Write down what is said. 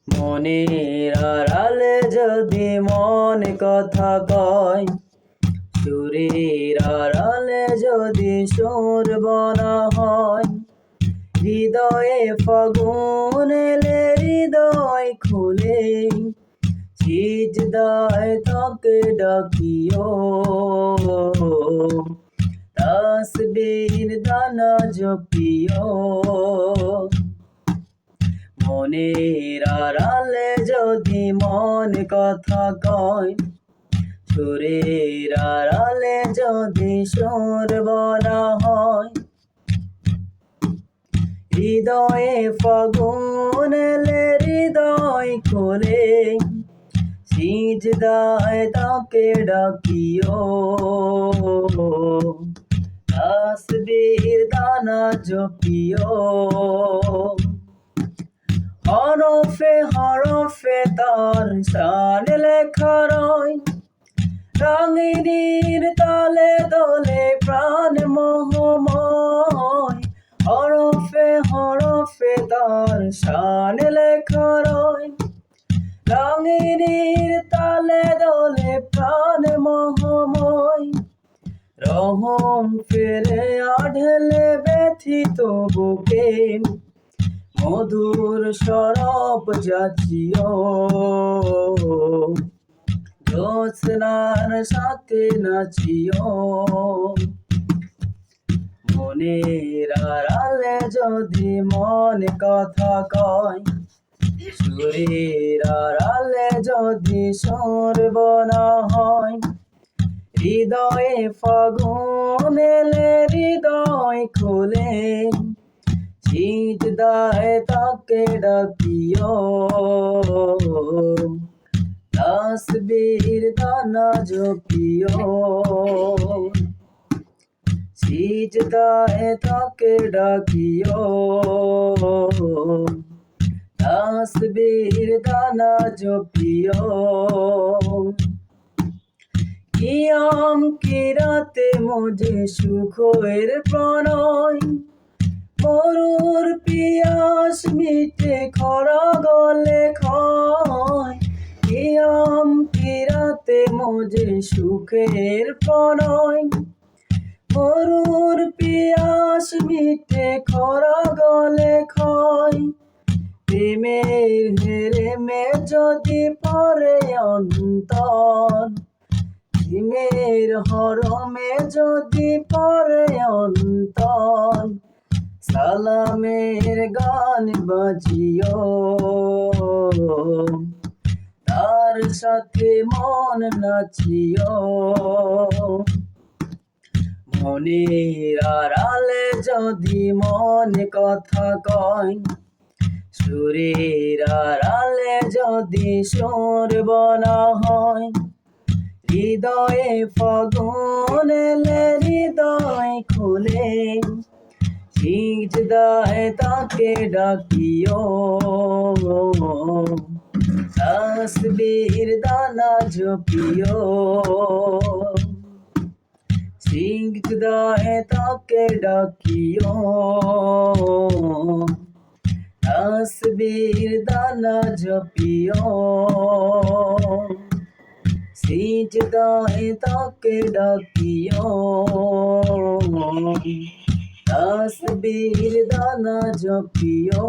মনের আড়ালে যদি মন কথা কয়, সুরের আড়ালে যদি সুর বনা হয়, হৃদয়ে ফাগুন এলে হৃদয় খুলে সিজদায় তাকে ডাকিও, তাসবির দানা জপিও। মনের আড়ালে যদি মন কথা কয়, সুরের আড়ালে যদি সুর বলা হয়, হৃদয়ে ফাগুন এলে হৃদয় খুলে সিজদায় তাকে ডাকিও, তাসবির দানা জপিও। হরফে হরফে তার শান লেখা রয়, রাঙিনীর তালে দোলে প্রাণ মোহময়। হরফে হরফে তার শান লেখা রয়, রাঙিনীর তালে দোলে প্রাণ মোহময়। রহম ফেরে আঢেলে ব্যথিত বুকে, মধুর সরব যাচিও, জ্যোৎস্নার সাথে নাচিও। মনের আড়ালে যদি মন কথা কয়, সুরের আড়ালে যদি সুর বনা হয়, হৃদয়ে ফাগুন এলে হৃদয় খুলে সিজদায় তাকে ডাকিও, তাসবির দানা জপিও। সিজদায় তাকে ডাকিও, তাসবির দানা জপিও। কিয়াম কিরাতে মুঝে সুখের প্রণয়, মরুর পিয়াস মিটে খরা গলে ক্ষয়। কিয়াম কিরাতে মুঝে সুখের প্রণয়, মরুর পিয়াস মিটে খরা গলে ক্ষয়। প্রেমের হেরেমে যদি পরে অন্তর, প্রেমের হরমে যদি পরে অন্তর, সালামের গান বাজিও, তার সাথে মন নাচিও। মনের আড়ালে যদি মন কথা কয়, সুরের আড়ালে যদি সুর বলা হয়, হৃদয়ে ফাগুন এলে হৃদয় খুলে সিজদায় তাকে ডাকিও, তাসবির দানা জপিও। সিজদায় তাকে ডাকিও, তাসবির দানা জপিও। সিজদায় তাকে ডাকিও, তাসবির দানা জপিও।